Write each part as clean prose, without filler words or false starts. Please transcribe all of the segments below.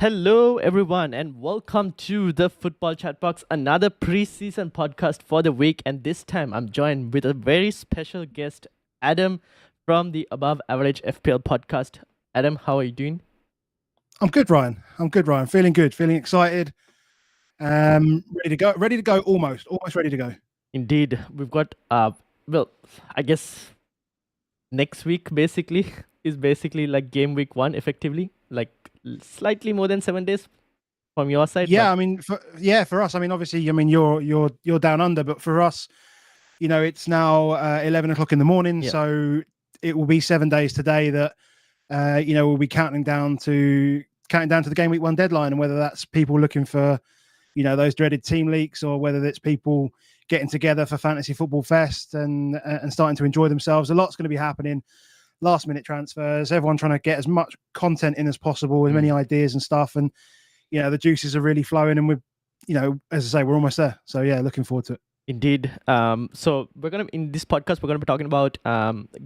Hello, everyone, and welcome to the Football Chatbox, another pre-season podcast for the week. And this time, I'm joined with a very special guest, Adam, from the Above Average FPL podcast. Adam, how are you doing? I'm good, Ryan. Feeling good, feeling excited. Ready to go. Ready to go. Almost ready to go. Indeed, we've got well, I guess next week basically is basically like game week 1, effectively, like slightly more than 7 days from your side, but Yeah, I mean, for us, I mean, obviously, I mean, you're down under, but for us, it's now 11 o'clock in the morning, yeah, so it will be 7 days today that we'll be counting down to the game week 1 deadline, and whether that's people looking for those dreaded team leaks, or whether it's people getting together for Fantasy Football Fest and starting to enjoy themselves. A lot's going to be happening. Last minute transfers, everyone trying to get as much content in as possible, as many ideas and stuff, and the juices are really flowing, and as I say, we're almost there. So yeah, looking forward to it. Indeed. So in this podcast, we're gonna be talking about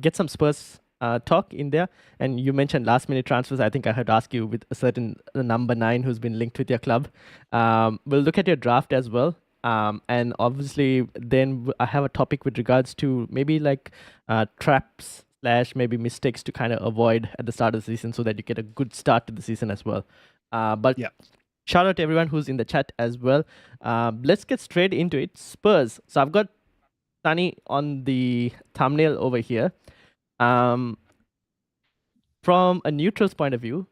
get some Spurs talk in there. And you mentioned last minute transfers. I think I had to ask you with a certain number 9 who's been linked with your club. We'll look at your draft as well. And obviously, then I have a topic with regards to maybe like traps slash maybe mistakes to kind of avoid at the start of the season, so that you get a good start to the season as well. But Yeah. shout out to everyone who's in the chat as well. Let's get straight into it. Spurs. So I've got Sunny on the thumbnail over here. From a neutral's point of view,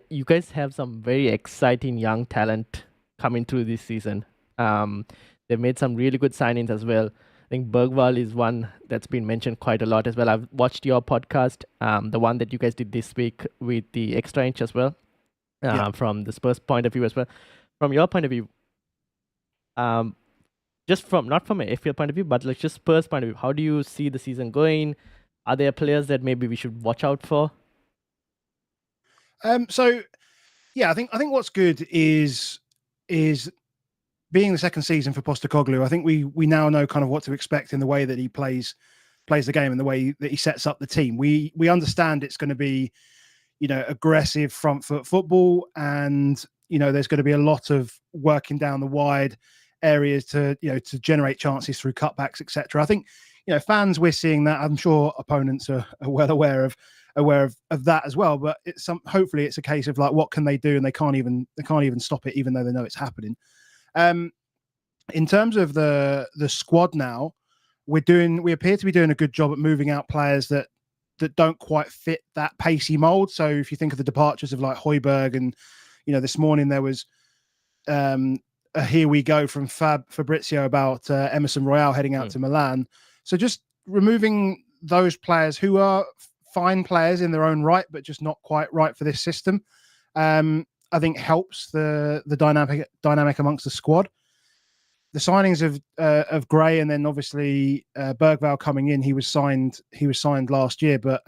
you guys have some very exciting young talent coming through this season. They've made some really good signings as well. I think Bergwall is one that's been mentioned quite a lot as well. I've watched your podcast, the one that you guys did this week with the extra inch as well. From the Spurs point of view as well. From your point of view, just from not from an FPL point of view, but like just Spurs point of view, how do you see the season going? Are there players that maybe we should watch out for? So yeah, I think what's good is being the second season for Postecoglou. I think we now know kind of what to expect in the way that he plays the game and the way that he sets up the team. We understand it's going to be aggressive front foot football, and there's going to be a lot of working down the wide areas to generate chances through cutbacks, etc. I think fans, we're seeing that. I'm sure opponents are well aware of that as well, but hopefully it's a case of like, what can they do, and they can't even stop it, even though they know it's happening. In terms of the squad now, we appear to be doing a good job at moving out players that don't quite fit that pacey mold. So if you think of the departures of like Højbjerg, and this morning there was a here we go from Fabrizio about Emerson Royale heading out to Milan. So just removing those players who are fine players in their own right, but just not quite right for this system, I think helps the dynamic amongst the squad. The signings of Gray, and then obviously Bergvall coming in. He was signed last year, but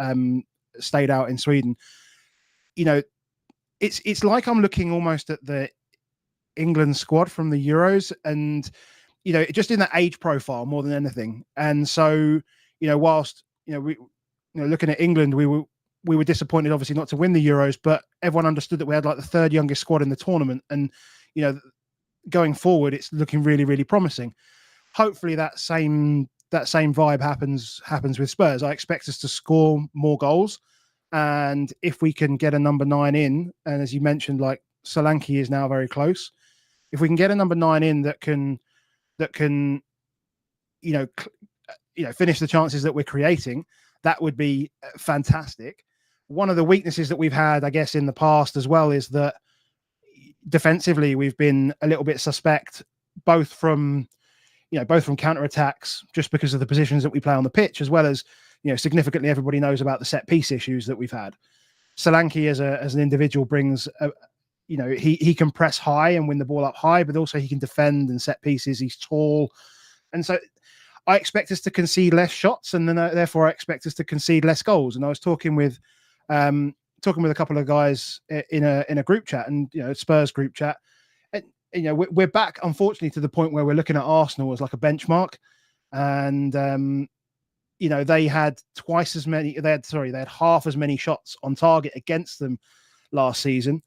stayed out in Sweden. It's like I'm looking almost at the England squad from the Euros, and just in that age profile more than anything. And so whilst we looking at England, we were disappointed obviously not to win the Euros, but everyone understood that we had like the third youngest squad in the tournament, and going forward, it's looking really, really promising. Hopefully, that same vibe happens with Spurs. I expect us to score more goals, and if we can get a number 9 in, and as you mentioned, like Solanke is now very close. If we can get a number 9 in that can finish the chances that we're creating, that would be fantastic. One of the weaknesses that we've had, I guess, in the past as well, is that defensively we've been a little bit suspect, both from counter attacks, just because of the positions that we play on the pitch, as well as significantly everybody knows about the set piece issues that we've had. Solanke as an individual brings he can press high and win the ball up high, but also he can defend and set pieces. He's tall, and so I expect us to concede less shots, and then therefore I expect us to concede less goals. And I was talking with a couple of guys in a group chat, and Spurs group chat, and we're back unfortunately to the point where we're looking at Arsenal as like a benchmark, and they had half as many shots on target against them last season.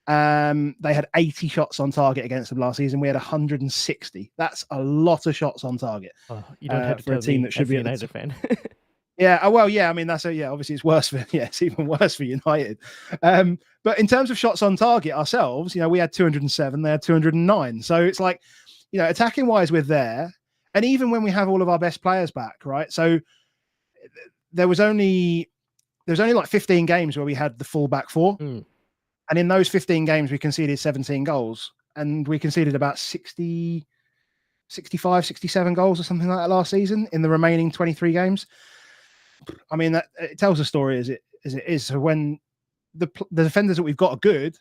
They had 80 shots on target against them last season. We had 160. That's a lot of shots on target. Oh, you don't have to for a tell team me that should as be a at the United fan. yeah. Well, yeah. I mean, obviously, it's worse for it's even worse for United. But in terms of shots on target ourselves, we had 207. They had 209. So it's like, attacking wise, we're there. And even when we have all of our best players back, right? So there was only like 15 games where we had the full back four. And in those 15 games, we conceded 17 goals, and we conceded about 60, 65, 67 goals or something like that last season in the remaining 23 games. I mean, that it tells a story as it is. So when the defenders that we've got are good,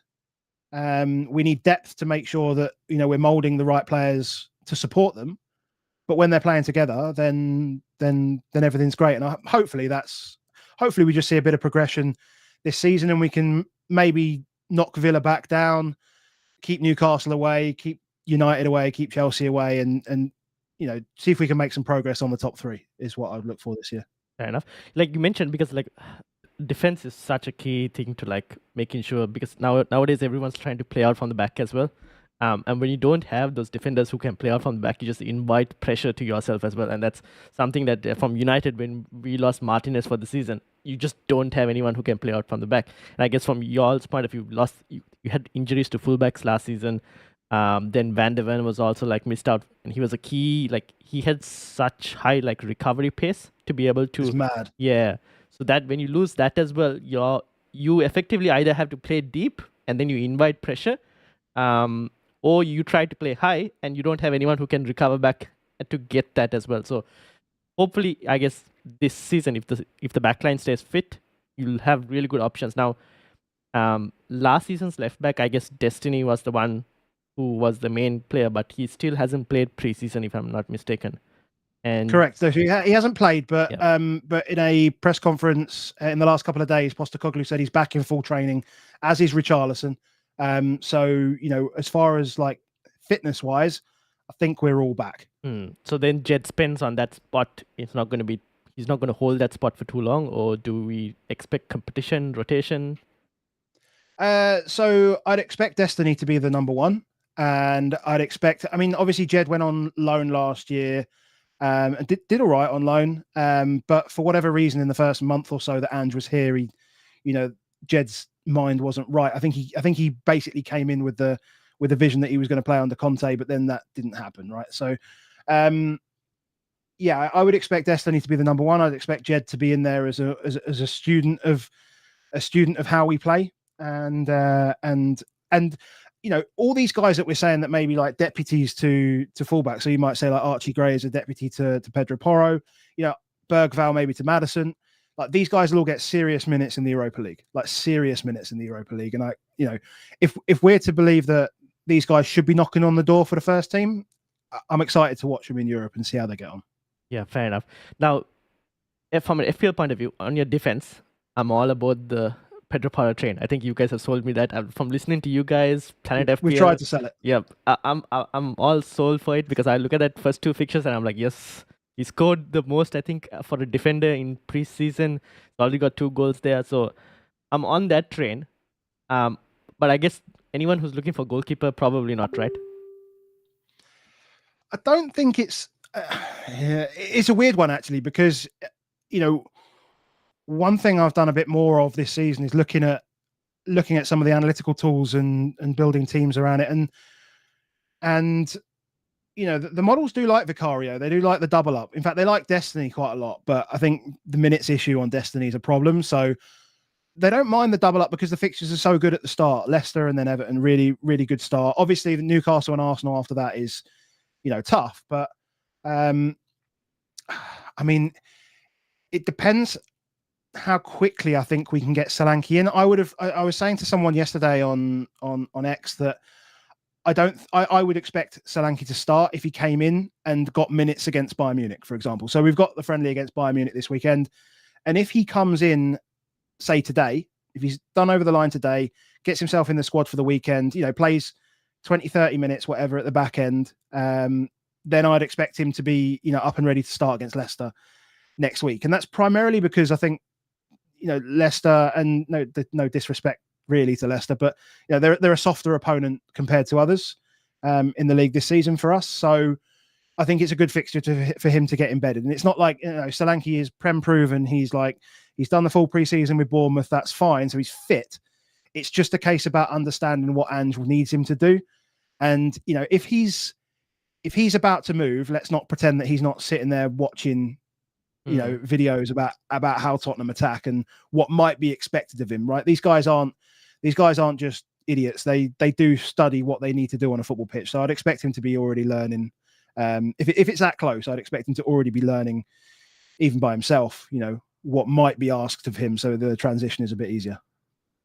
we need depth to make sure that we're molding the right players to support them. But when they're playing together, then everything's great. And hopefully we just see a bit of progression this season, and we can maybe knock Villa back down, keep Newcastle away, keep United away, keep Chelsea away, and see if we can make some progress on the top three is what I'd look for this year. Fair enough. Like you mentioned, because like defense is such a key thing to like making sure, because nowadays everyone's trying to play out from the back as well. And when you don't have those defenders who can play out from the back, you just invite pressure to yourself as well. And that's something that from United, when we lost Martinez for the season, you just don't have anyone who can play out from the back. And I guess from y'all's point of view, you had injuries to fullbacks last season. Then Van de Ven was also like missed out, and he was a key. Like he had such high like recovery pace to be able to. It's mad. Yeah. So that when you lose that as well, you effectively either have to play deep and then you invite pressure, or you try to play high and you don't have anyone who can recover back to get that as well. So hopefully, I guess this season, if the backline stays fit, you'll have really good options. Now, last season's left back, I guess Destiny was the one who was the main player, but he still hasn't played preseason, if I'm not mistaken. And correct. So he hasn't played, but but in a press conference in the last couple of days, Postecoglou said he's back in full training, as is Richarlison. So as far as like fitness wise, I think we're all back. So then Jed Spence on that spot, he's not going to hold that spot for too long, or do we expect competition, rotation? So I'd expect Destiny to be the number one, and obviously Jed went on loan last year. And did all right on loan. But for whatever reason, in the first month or so that Ange was here, Jed's mind wasn't right. I think he basically came in with the vision that he was going to play under Conte, but then that didn't happen, right? So, I would expect Destiny to be the number one. I'd expect Jed to be in there as a student of how we play, and all these guys that we're saying that maybe like deputies to fullback. So you might say like Archie Gray is a deputy to Pedro Porro, Bergvall maybe to Maddison. Like these guys will all get serious minutes in the Europa League, And if we're to believe that these guys should be knocking on the door for the first team, I'm excited to watch them in Europe and see how they get on. Yeah, fair enough. Now, from an FPL point of view, on your defense, I'm all about the Pedro Porro train. I think you guys have sold me that. From listening to you guys, Planet FPL. We've tried to sell it. Yeah, I'm all sold for it, because I look at that first two fixtures and I'm like, yes, he scored the most, I think, for a defender in pre-season. He's already got 2 goals there, so I'm on that train. But I guess anyone who's looking for goalkeeper, probably not, right? I don't think it's a weird one actually, because one thing I've done a bit more of this season is looking at some of the analytical tools and building teams around it. And the models do like Vicario. They do like the double up. In fact, they like Destiny quite a lot, but I think the minutes issue on Destiny is a problem. So they don't mind the double up because the fixtures are so good at the start. Leicester and then Everton, really, really good start. Obviously, the Newcastle and Arsenal after that is, tough. But it depends how quickly I think we can get Solanke in. I was saying to someone yesterday on X that I would expect Solanke to start if he came in and got minutes against Bayern Munich, for example. So we've got the friendly against Bayern Munich this weekend. And if he comes in, say today, if he's done over the line today, gets himself in the squad for the weekend, plays 20, 30 minutes, whatever at the back end, then I'd expect him to be, up and ready to start against Leicester next week. And that's primarily because I think, Leicester, and no disrespect really to Leicester, but they're a softer opponent compared to others in the league this season for us. So I think it's a good fixture for him to get embedded. And it's not like Solanke is prem proven. He's done the full preseason with Bournemouth. That's fine. So he's fit. It's just a case about understanding what Ange needs him to do. And if he's about to move, let's not pretend that he's not sitting there watching videos about how Tottenham attack and what might be expected of him. Right? These guys aren't just idiots. They do study what they need to do on a football pitch. So I'd expect him to be already learning. If it's that close, I'd expect him to already be learning, even by himself, what might be asked of him, so the transition is a bit easier.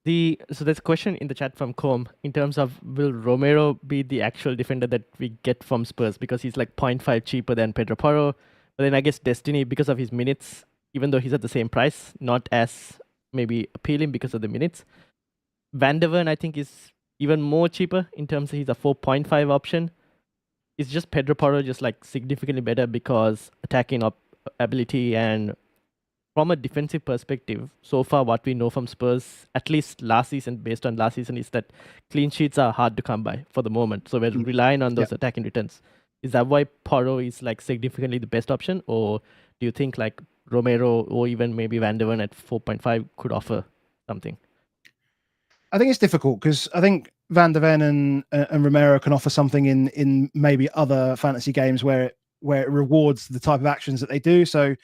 So there's a question in the chat from Com in terms of, will Romero be the actual defender that we get from Spurs, because he's like 0.5 cheaper than Pedro Porro, but then I guess Destiny, because of his minutes, even though he's at the same price, not as maybe appealing because of the minutes. Van der Ven, I think, is even more cheaper in terms of he's a 4.5 option. It's just Pedro Porro just like significantly better because attacking ability, and from a defensive perspective, so far what we know from Spurs, at least last season, based on last season, is that clean sheets are hard to come by for the moment. So we're relying on those attacking returns. Is that why Porro is like significantly the best option, or do you think like Romero or even maybe Van der Ven at 4.5 could offer something? I think it's difficult because I think Van der Ven and Romero can offer something in maybe other fantasy games where it rewards the type of actions that they do. So,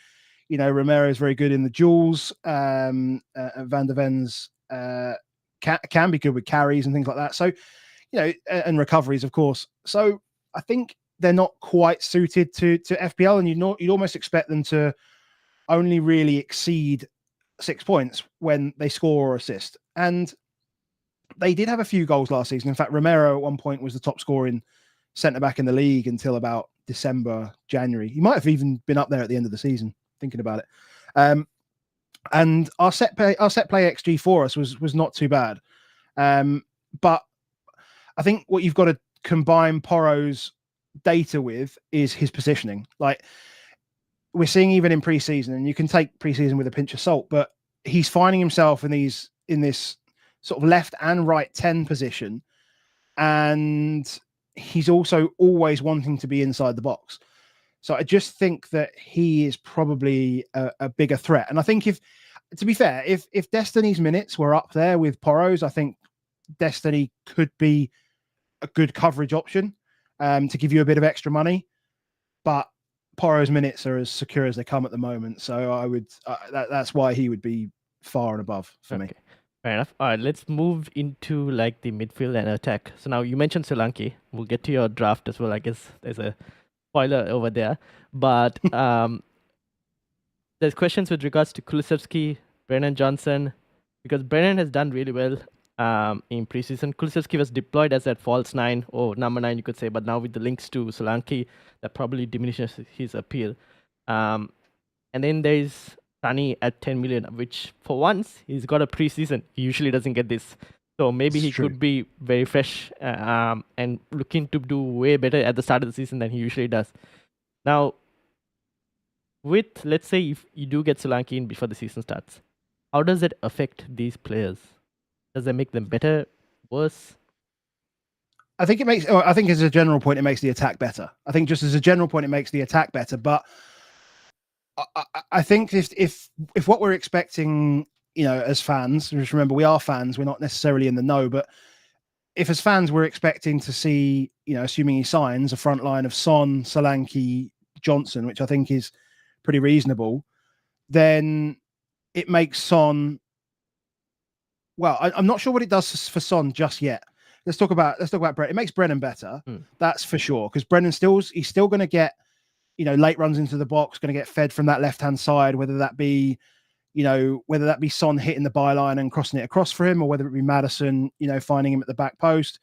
Romero is very good in the duels. Van der Ven's can be good with carries and things like that. So, and recoveries, of course. So I think they're not quite suited to FPL, and you'd almost expect them to only really exceed 6 points when they score or assist. And they did have a few goals last season. In fact, Romero at one point was the top scoring centre-back in the league until about December, January. He might have even been up there at the end of the season, thinking about it. And our set play XG for us was not too bad. But I think what you've got to combine Porro's data with is his positioning. Like, we're seeing even in pre-season, and you can take pre-season with a pinch of salt, but he's finding himself in this sort of left and right 10 position, and he's also always wanting to be inside the box. So I just think that he is probably a bigger threat. And I think to be fair, if Destiny's minutes were up there with Porro's, I think Destiny could be a good coverage option to give you a bit of extra money. But Porro's minutes are as secure as they come at the moment. So I would that's why he would be far and above for me. Fair enough. All right, let's move into like the midfield and attack. So now you mentioned Solanke. We'll get to your draft as well. I guess there's a spoiler over there. But there's questions with regards to Kulusevski, Brennan Johnson, because Brennan has done really well in preseason. Kulusevski was deployed as that false 9 or number 9, you could say, but now with the links to Solanke, that probably diminishes his appeal. And then there's Sunny at 10 million, which for once he's got a preseason. He usually doesn't get this. So maybe he could be very fresh and looking to do way better at the start of the season than he usually does. Now, let's say if you do get Solanke in before the season starts, how does it affect these players? Does it make them better, worse? I think as a general point, it makes the attack better. I think just as a general point, it makes the attack better. But I think if what we're expecting, as fans, just remember we are fans, we're not necessarily in the know, but if as fans we're expecting to see, assuming he signs, a front line of Son, Solanke, Johnson, which I think is pretty reasonable, then it makes Son. Well, I'm not sure what it does for Son just yet. Let's talk about Brennan. It makes Brennan better, that's for sure, because Brennan he's still going to get, late runs into the box, going to get fed from that left-hand side, whether that be Son hitting the byline and crossing it across for him, or whether it be Maddison, finding him at the back post.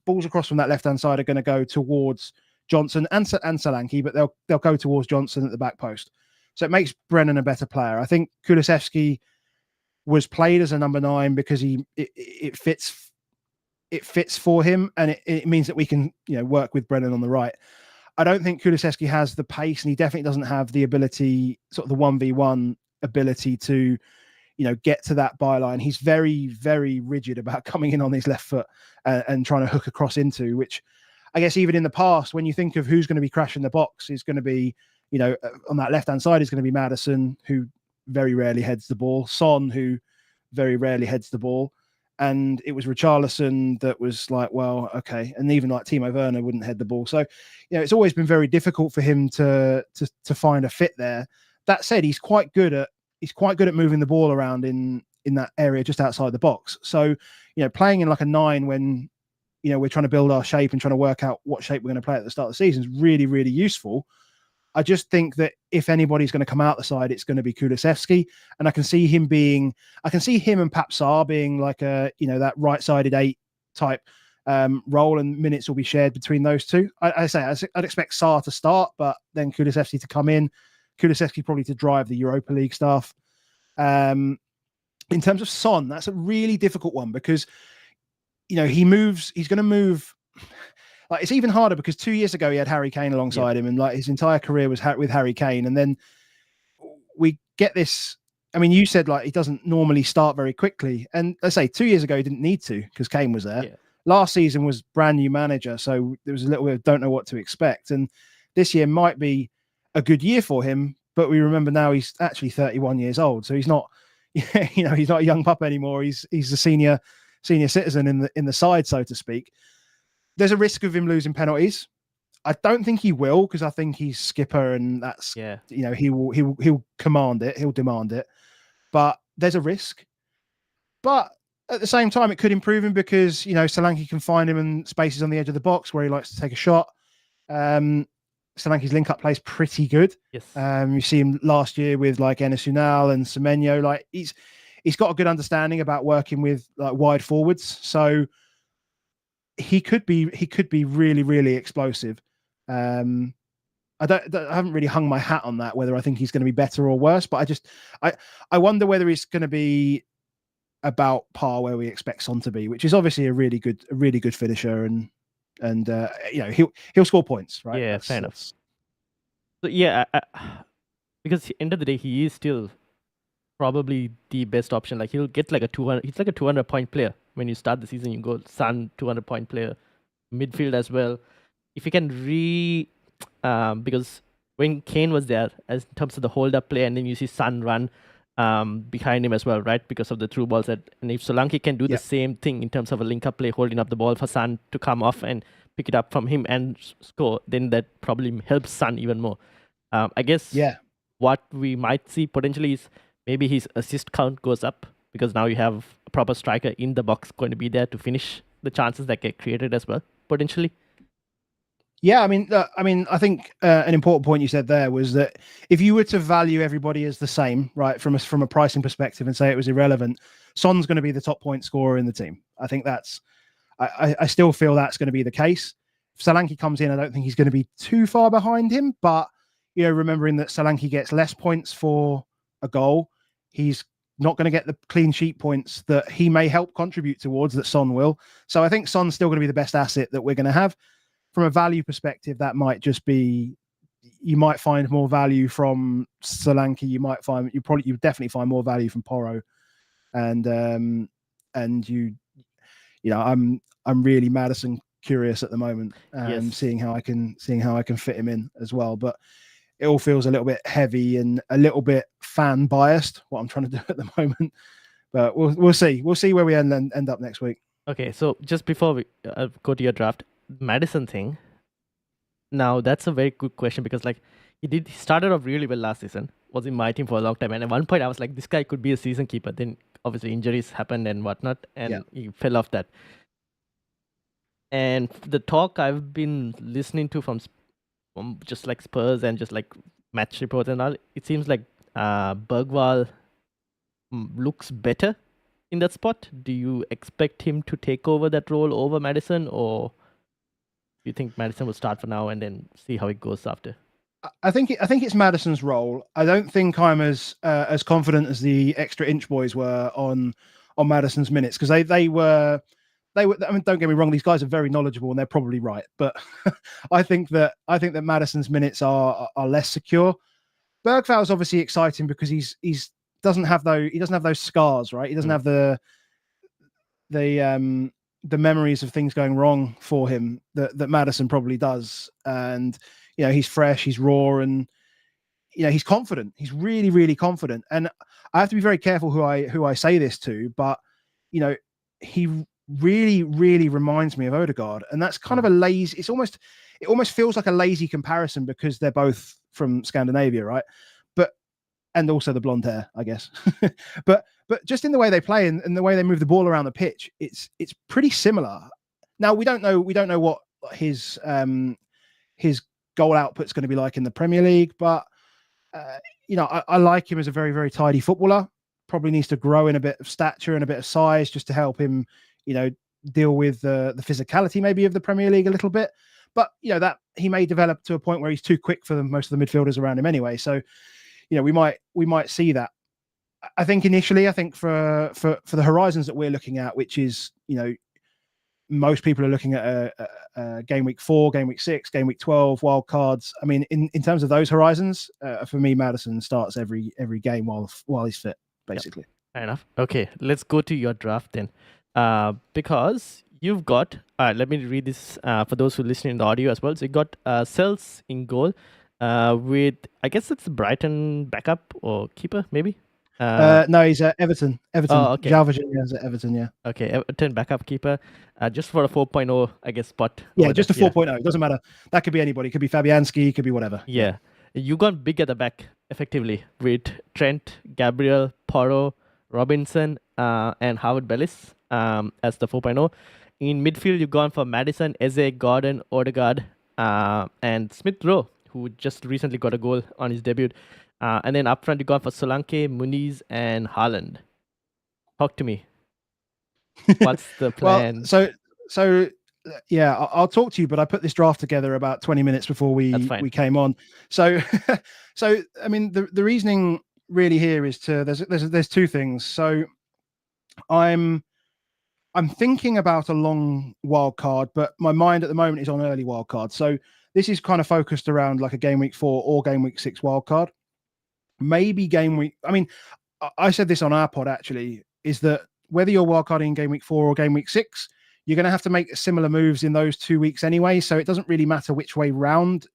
Balls across from that left-hand side are going to go towards Johnson and Solanke, but they'll go towards Johnson at the back post. So it makes Brennan a better player. I think Kulusevski was played as a number 9 because it fits for him, and it means that we can work with Brennan on the right. I don't think Kulusevski has the pace, and he definitely doesn't have the ability, sort of the 1v1 ability to get to that byline. He's very, very rigid about coming in on his left foot and trying to hook across into, which I guess even in the past, when you think of who's going to be crashing the box, is going to be, on that left-hand side is going to be Maddison, who very rarely heads the ball, Son, who very rarely heads the ball, and it was Richarlison that was like, well, okay, and even like Timo Werner wouldn't head the ball. So, it's always been very difficult for him to find a fit there. That said, he's quite good at moving the ball around in that area just outside the box. So, playing in like a 9 when we're trying to build our shape and trying to work out what shape we're going to play at the start of the season is really, really useful. I just think that if anybody's going to come out the side, it's going to be Kulusevski, and I can see him and Pap Sarr being like a that right-sided 8 type role, and minutes will be shared between those two. I'd expect Sarr to start, but then Kulusevski to come in. Kulusevski probably to drive the Europa League stuff. In terms of Son, that's a really difficult one because he's going to move. Like, it's even harder because 2 years ago he had Harry Kane alongside him, and like his entire career was with Harry Kane. And then we get this. I mean, you said like he doesn't normally start very quickly, and let's say 2 years ago he didn't need to because Kane was there. Yeah. Last season was brand new manager, so there was a little bit of don't know what to expect. And this year might be a good year for him, but we remember now he's actually 31 years old, so he's not, he's not a young pup anymore. He's a senior citizen in the side, so to speak. There's a risk of him losing penalties. I don't think he will, because I think he's skipper, and that's he'll command it, he'll demand it. But there's a risk. But at the same time, it could improve him because Solanke can find him in spaces on the edge of the box where he likes to take a shot. Solanke's link-up play is pretty good. Yes. You see him last year with like Enes Ünal and Semenyo. Like he's got a good understanding about working with like wide forwards. So he could be really, really explosive. I haven't really hung my hat on that, whether I think he's going to be better or worse, but I wonder whether he's going to be about par where we expect Son to be, which is obviously a really good finisher, and he'll score points, right? Yeah, fair enough. So yeah, because at the end of the day, he is still probably the best option. Like he'll get like a 200. He's like a 200-point player. When you start the season, you go Son 200-point player, midfield as well. If you can because when Kane was there, as in terms of the hold-up play, and then you see Son run behind him as well, right? Because of the through balls. And if Solanke can do the same thing in terms of a link-up play, holding up the ball for Son to come off and pick it up from him and score, then that probably helps Son even more. I guess what we might see potentially is maybe his assist count goes up, because now you have a proper striker in the box going to be there to finish the chances that get created as well, potentially. Yeah, I mean, I think an important point you said there was that if you were to value everybody as the same, right, from a pricing perspective, and say it was irrelevant, Son's going to be the top point scorer in the team. I think I still feel that's going to be the case. If Solanke comes in, I don't think he's going to be too far behind him, but remembering that Solanke gets less points for a goal, he's not going to get the clean sheet points that he may help contribute towards that Son will. So I think Son's still going to be the best asset that we're going to have. From a value perspective, that might just be, you might find more value from Solanke. You definitely find more value from Porro, and I'm really Maddison curious at the moment, seeing how I can fit him in as well. But it all feels a little bit heavy and a little bit fan biased, what I'm trying to do at the moment. But we'll see. We'll see where we end up next week. Okay, so just before we go to your draft, Maddison thing. Now that's a very good question, because like he started off really well last season, was in my team for a long time, and at one point I was like, this guy could be a season keeper. Then obviously injuries happened and whatnot, and he fell off that. And the talk I've been listening to from just like Spurs and just like match reports and all, it seems like Bergwall looks better in that spot. Do you expect him to take over that role over Maddison, or do you think Maddison will start for now and then see how it goes after? I think it's Maddison's role. I don't think I'm as confident as the extra inch boys were on Maddison's minutes, because they were. I mean, don't get me wrong; these guys are very knowledgeable and they're probably right. But I think that Maddison's minutes are less secure. Bergvall is obviously exciting because he's doesn't have those scars, right? He doesn't have the memories of things going wrong for him that Maddison probably does. And he's fresh, he's raw, and he's confident. He's really, really confident. And I have to be very careful who I say this to, but he really, really reminds me of Odegaard, and that's kind of a lazy. It almost feels like a lazy comparison because they're both from Scandinavia, right? And also the blonde hair, I guess. but just in the way they play and the way they move the ball around the pitch, it's pretty similar. Now we don't know what his goal output's going to be like in the Premier League, but I like him as a very, very tidy footballer. Probably needs to grow in a bit of stature and a bit of size just to help him, deal with the physicality maybe of the Premier League a little bit. But that he may develop to a point where he's too quick for most of the midfielders around him anyway. So we might see that. I think initially, for the horizons that we're looking at, which is most people are looking at a game week 4, game week 6, game week 12, wild cards. I mean, in terms of those horizons, for me, Maddison starts every game while he's fit, basically. Yep. Fair enough. Okay, let's go to your draft then, because you've got. Let me read this for those who listen in the audio as well. So you got Sells in goal. With I guess it's Brighton backup or keeper maybe. No, he's at Everton. Oh, okay. João Virginia's at Everton, yeah. Okay, Everton backup keeper, just for a 4.0, I guess, spot. Yeah, just a 4.0. It doesn't matter. That could be anybody. It could be Fabianski. It could be whatever. Yeah. You got big at the back, effectively, with Trent, Gabriel, Porro, Robinson, and Howard Bellis as the 4.0. In midfield, you've gone for Maddison, Eze, Gordon, Odegaard, and Smith Rowe, who just recently got a goal on his debut. And then up front, you got for Solanke, Muniz, and Haaland. Talk to me. What's the plan? Well, so yeah, I'll talk to you, but I put this draft together about 20 minutes before we came on. So, I mean, the reasoning really here is there's two things. So I'm thinking about a long wild card, but my mind at the moment is on early wild card. So this is kind of focused around like a game week 4 or game week 6 wild card. Maybe game week. I mean, I said this on our pod actually, is that whether you're wildcarding in game week 4 or game week 6, you're going to have to make similar moves in those 2 weeks anyway. So it doesn't really matter which way round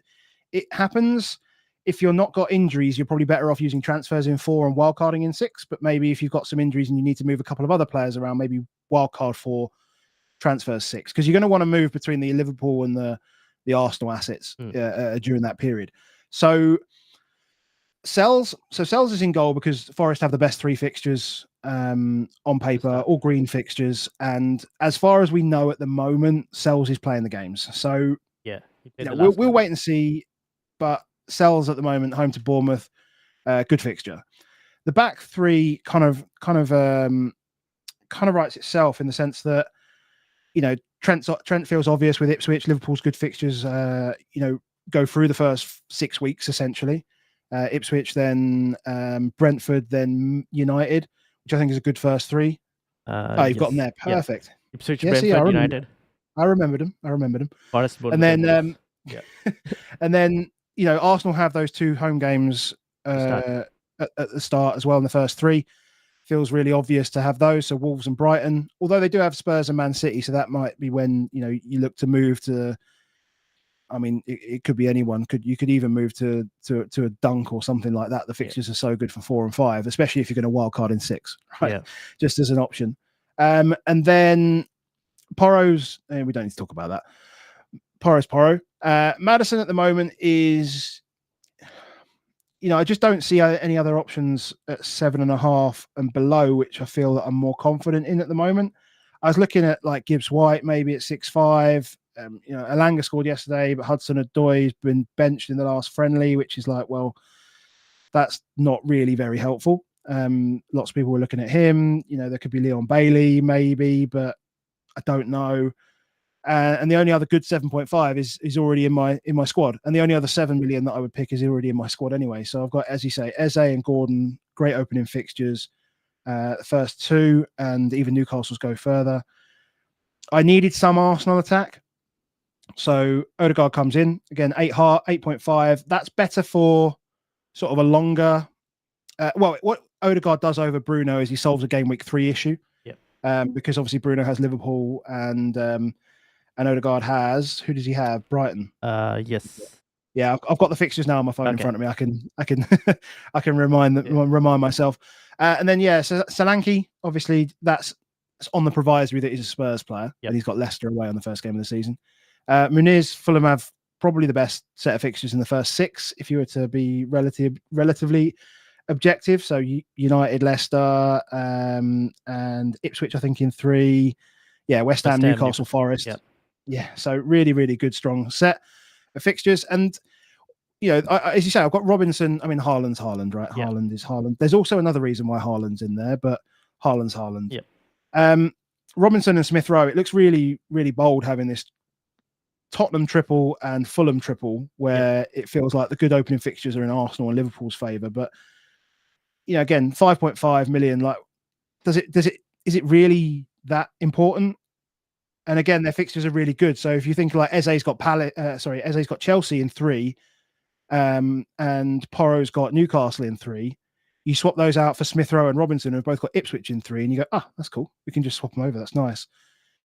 it happens. If you're not got injuries, you're probably better off using transfers in 4 and wildcarding in 6. But maybe if you've got some injuries and you need to move a couple of other players around, maybe wildcard 4, transfers 6, because you're going to want to move between the Liverpool and the Arsenal assets during that period. So Sells is in goal because Forest have the best 3 fixtures on paper, all green fixtures, and as far as we know at the moment, Sells is playing the games. So yeah, we'll wait and see. But Sells at the moment, home to Bournemouth, good fixture. The back 3 kind of writes itself in the sense that Trent feels obvious with Ipswich. Liverpool's good fixtures, go through the first 6 weeks essentially. Ipswich, then Brentford, then United, which I think is a good first 3. You've got them there. Perfect. Yeah. Ipswich, Brentford, United. I remembered them. Forest, and then, and then Arsenal have those 2 home games at the start as well in the first 3. Feels really obvious to have those. So Wolves and Brighton, although they do have Spurs and Man City, so that might be when you look to move to. I mean, it could be anyone. You could even move to a dunk or something like that. The fixtures are so good for 4 and 5, especially if you're going to wildcard in 6, right? Yeah. Just as an option. And then Porro's, we don't need to talk about that. Porro. Maddison at the moment is, I just don't see any other options at 7.5 and below, which I feel that I'm more confident in at the moment. I was looking at like Gibbs White, maybe at 6.5. Elanga scored yesterday, but Hudson-Odoi has been benched in the last friendly, which is like, well, that's not really very helpful. Lots of people were looking at him. There could be Leon Bailey, maybe, but I don't know. And the only other good 7.5 is already in my squad, and the only other 7 million that I would pick is already in my squad anyway. So I've got, as you say, Eze and Gordon, great opening fixtures, the first 2, and even Newcastle's go further. I needed some Arsenal attack. So Odegaard comes in again, 8.5. That's better for sort of a longer what Odegaard does over Bruno is he solves a game week 3 issue. Yeah. Because obviously Bruno has Liverpool and Odegaard has, who does he have? Brighton. Yes. Yeah, I've got the fixtures now on my phone in Okay. front of me. I can I can remind myself. And then so Solanke, obviously that's on the provisory that he's a Spurs player, Yep. and he's got Leicester away on the first game of the season. Muniz, Fulham have probably the best set of fixtures in the first 6, if you were to be relatively objective. So United, Leicester, and Ipswich, I think, in 3. Yeah, West Ham, Newcastle, Forest. Yep. Yeah, so really, really good, strong set of fixtures. And as you say, I've got Robinson. I mean, Haaland's Haaland, right? Yeah. Haaland is Haaland. There's also another reason why Haaland's in there, but Haaland's Haaland. Yep. Robinson and Smith Rowe. It looks really, really bold having this Tottenham triple and Fulham triple, where it feels like the good opening fixtures are in Arsenal and Liverpool's favour. But again, 5.5 million. Like, is it really that important? And again, their fixtures are really good. So if you think like Eze's got Eze's got Chelsea in 3, and Porro's got Newcastle in 3. You swap those out for Smith Rowe and Robinson, who've both got Ipswich in 3, and you go, that's cool. We can just swap them over. That's nice.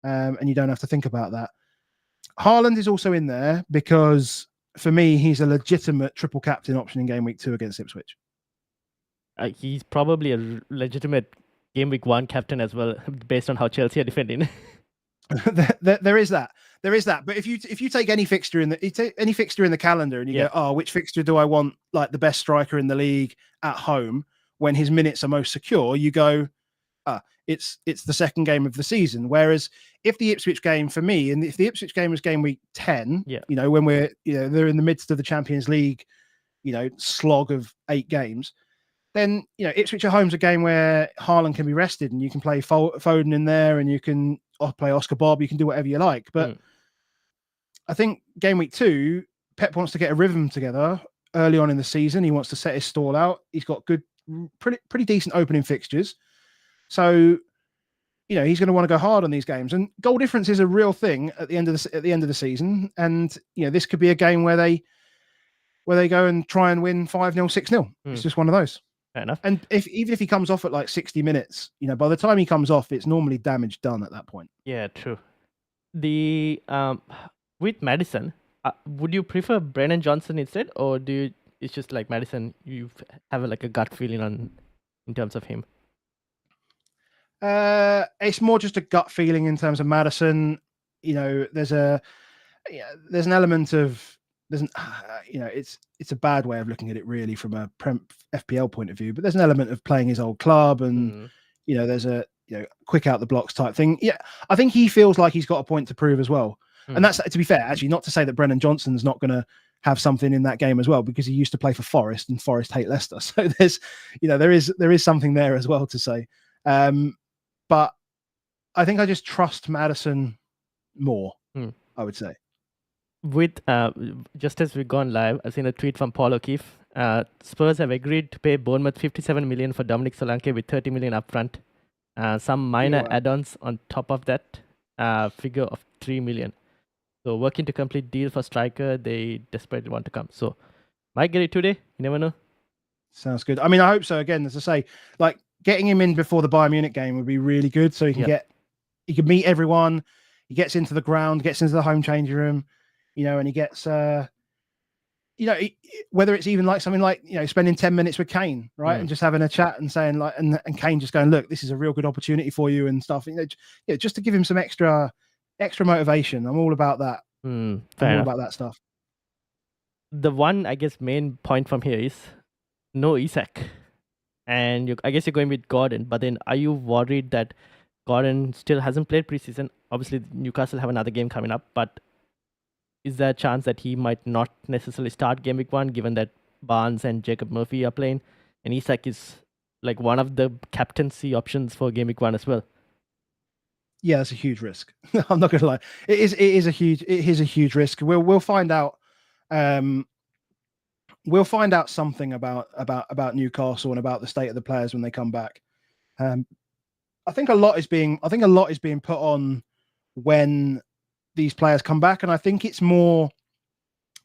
And you don't have to think about that. Haaland is also in there because for me, he's a legitimate triple captain option in game week 2 against Ipswich. He's probably a legitimate game week 1 captain as well, based on how Chelsea are defending. There is that. But if you take any fixture in the calendar and you go, which fixture do I want, like the best striker in the league at home when his minutes are most secure, you go, it's the second game of the season. Whereas if the Ipswich game for me, and if the Ipswich game was game week 10, when we're they're in the midst of the Champions League, slog of 8 games, then Ipswich at home's a game where Haaland can be rested and you can play Foden in there and you can play Oscar Bob. You can do whatever you like. But I think game week 2, Pep wants to get a rhythm together early on in the season. He wants to set his stall out. He's got good, pretty decent opening fixtures. So, he's going to want to go hard on these games. And goal difference is a real thing at the end of the season. And this could be a game where they go and try and win 5-0, 6-0. It's just one of those. Fair enough. And even if he comes off at like 60 minutes, by the time he comes off, it's normally damage done at that point. Yeah, true. The with Maddison, would you prefer Brennan Johnson instead, or it's just like Maddison, you have like a gut feeling in terms of him? It's more just a gut feeling in terms of Maddison. There's an element of it's a bad way of looking at it really from a FPL point of view, but there's an element of playing his old club and there's a quick out the blocks type thing. Yeah, I think he feels like he's got a point to prove as well. And that's, to be fair, actually, not to say that Brennan Johnson's not going to have something in that game as well, because he used to play for Forest and Forest hate Leicester. So there's, there is something there as well to say. But I think I just trust Maddison more, I would say. With just as we've gone live, I've seen a tweet from Paul O'Keefe. Spurs have agreed to pay Bournemouth 57 million for Dominic Solanke with 30 million upfront. Some minor add-ons on top of that figure of 3 million. So working to complete deal for striker, they desperately want to come. So might get it today. You never know. Sounds good. I mean, I hope so. Again, as I say, like getting him in before the Bayern Munich game would be really good. So he can meet everyone. He gets into the ground, gets into the home changing room, and he gets, whether it's even like something like, spending 10 minutes with Kane, right? And just having a chat and saying like, and Kane just going, look, this is a real good opportunity for you and stuff, just to give him some extra motivation. I'm all about that. I'm all about that stuff. The one, I guess, main point from here is no Isak. And I guess you're going with Gordon, but then are you worried that Gordon still hasn't played preseason? Obviously, Newcastle have another game coming up, but is there a chance that he might not necessarily start game week 1, given that Barnes and Jacob Murphy are playing, and Isak is like one of the captaincy options for game week 1 as well? Yeah, that's a huge risk. I'm not going to lie. It is a huge risk. We'll find out. We'll find out something about Newcastle and about the state of the players when they come back. I think a lot is being put on when these players come back, and I think it's more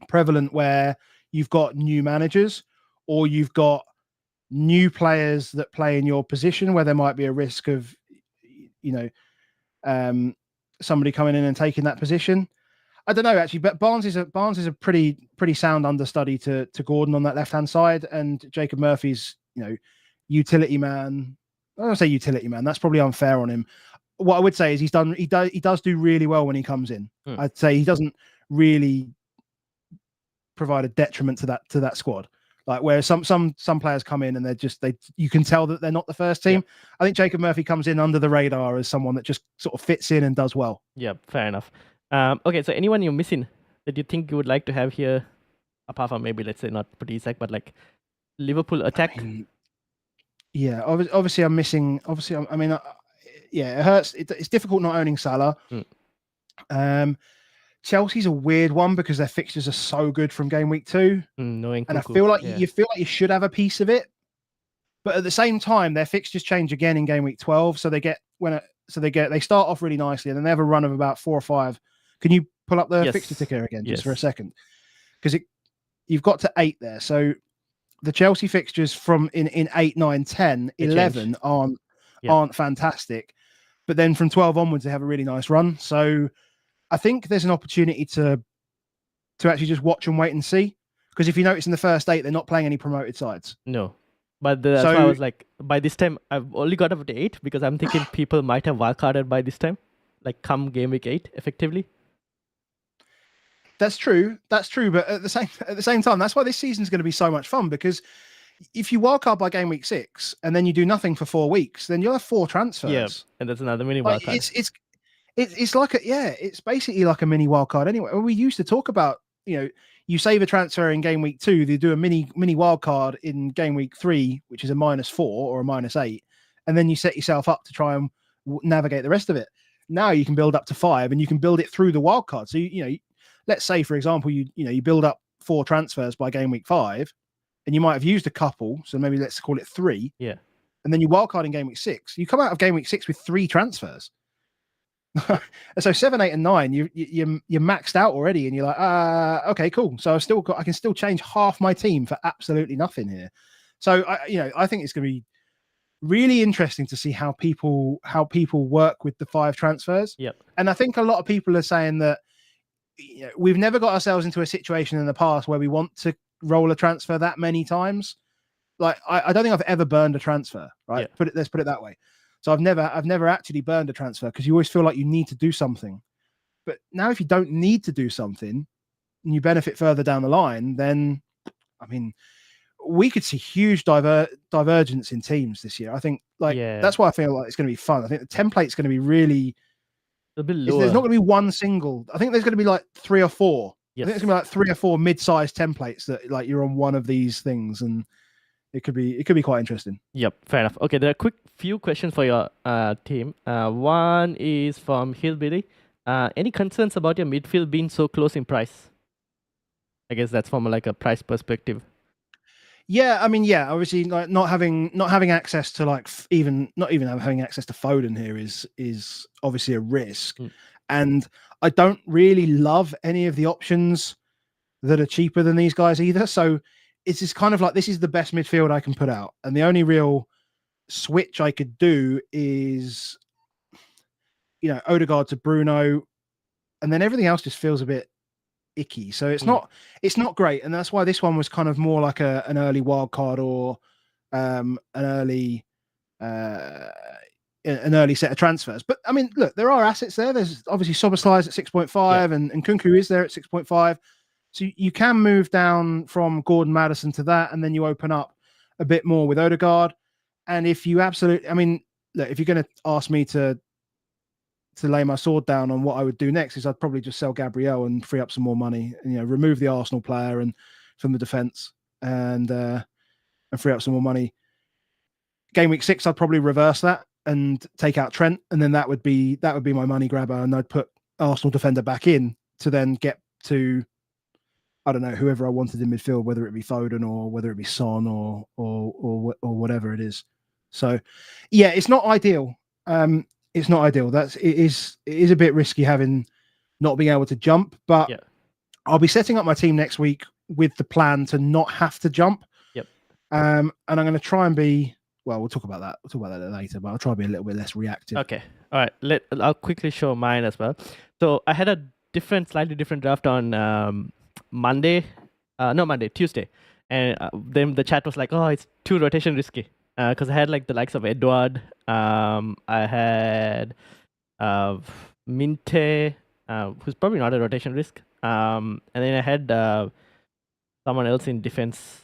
prevalent where you've got new managers or you've got new players that play in your position where there might be a risk of, you know, somebody coming in and taking that position. I don't know actually, but Barnes is a pretty sound understudy to Gordon on that left hand side, and Jacob Murphy's, you know, utility man. I don't say utility man. That's probably unfair on him. What I would say is he does do really well when he comes in. I'd say he doesn't really provide a detriment to that squad. Like where some players come in and you can tell that they're not the first team. Yeah. I think Jacob Murphy comes in under the radar as someone that just sort of fits in and does well. Yeah, fair enough. Okay, so anyone you're missing that you think you would like to have here, apart from maybe, let's say, not Isak, but like Liverpool attack? Yeah, obviously I'm missing. Obviously, yeah, it hurts. It's difficult not owning Salah. Chelsea's a weird one because their fixtures are so good from game week 2, knowing and Cuckoo. I feel like you should have a piece of it, but at the same time, their fixtures change again in game week 12. So they start off really nicely, and then they have a run of about 4 or 5. Can you pull up the fixture ticker again just for a second? Because you've got to 8 there. So the Chelsea fixtures from in 8, 9, 10, 11 aren't fantastic, but then from 12 onwards they have a really nice run. So I think there's an opportunity to actually just watch and wait and see, because if you notice in the first 8 they're not playing any promoted sides. No, but that's why I was like, by this time I've only got up to 8 because I'm thinking people might have wildcarded by this time, like come game week 8 effectively. That's true. But at the same time, that's why this season's going to be so much fun, because if you wildcard by game week 6 and then you do nothing for 4 weeks, then you'll have 4 transfers. Yeah, and that's another mini wildcard. It's like it's basically like a mini wildcard anyway. We used to talk about, you save a transfer in game week 2, you do a mini wildcard in game week 3, which is a -4 or a -8, and then you set yourself up to try and navigate the rest of it. Now you can build up to 5, and you can build it through the wildcard. So let's say, for example, you build up 4 transfers by game week 5, and you might have used a couple, so maybe let's call it 3. Yeah. And then you wildcard in game week 6. You come out of game week 6 with 3 transfers. So 7, 8, and 9, you're maxed out already, and you're like, okay, cool. So I can still change half my team for absolutely nothing here. So I think it's going to be really interesting to see how people work with the 5 transfers. Yep. And I think a lot of people are saying that we've never got ourselves into a situation in the past where we want to roll a transfer that many times. Like I don't think I've ever burned a transfer, right? Yeah. Let's put it that way. So I've never actually burned a transfer, because you always feel like you need to do something. But now if you don't need to do something and you benefit further down the line, then I mean, we could see huge divergence in teams this year. I think that's why I feel like it's going to be fun. I think the template's going to be really a bit lower. There's not going to be one single. I think there's going to be like 3 or 4. Yes. I think it's going to be like 3 or 4 mid-sized templates that like you're on one of these things, and it could be quite interesting. Yep, fair enough. Okay, there are quick few questions for your team. One is from Hillbilly. Any concerns about your midfield being so close in price? I guess that's from like a price perspective. Yeah, I mean, obviously, like not having access to not even having access to Foden here is obviously a risk, and I don't really love any of the options that are cheaper than these guys either. So it's just kind of like, this is the best midfield I can put out, and the only real switch I could do is Odegaard to Bruno, and then everything else just feels a bit icky. So it's not great, and that's why this one was kind of more like an early wild card or an early set of transfers. But I mean, look, there are assets there. There's obviously Soberslai's at 6.5, and Kunku is there at 6.5. So you can move down from Gordon Madison to that, and then you open up a bit more with Odegaard. And if you look, if you're going to ask me to lay my sword down on what I would do next, is I'd probably just sell Gabriel and free up some more money, and remove the Arsenal player and from the defense, and free up some more money. Game week 6, I'd probably reverse that and take out Trent, and then that would be my money grabber, and I'd put Arsenal defender back in to then get to, I don't know, whoever I wanted in midfield, whether it be Foden or whether it be Son or whatever it is. So yeah, it's not ideal. It's not ideal. It is a bit risky having not being able to jump, but I'll be setting up my team next week with the plan to not have to jump. Yep. And I'm going to try and be. Well, we'll talk about that. We'll talk about that later. But I'll try and be a little bit less reactive. Okay. All right. I'll quickly show mine as well. So I had a slightly different draft on Monday. No, Monday, Tuesday. And then the chat was like, "Oh, it's too rotation risky." Because I had like the likes of Edward. I had Minte, who's probably not a rotation risk. And then I had someone else in defense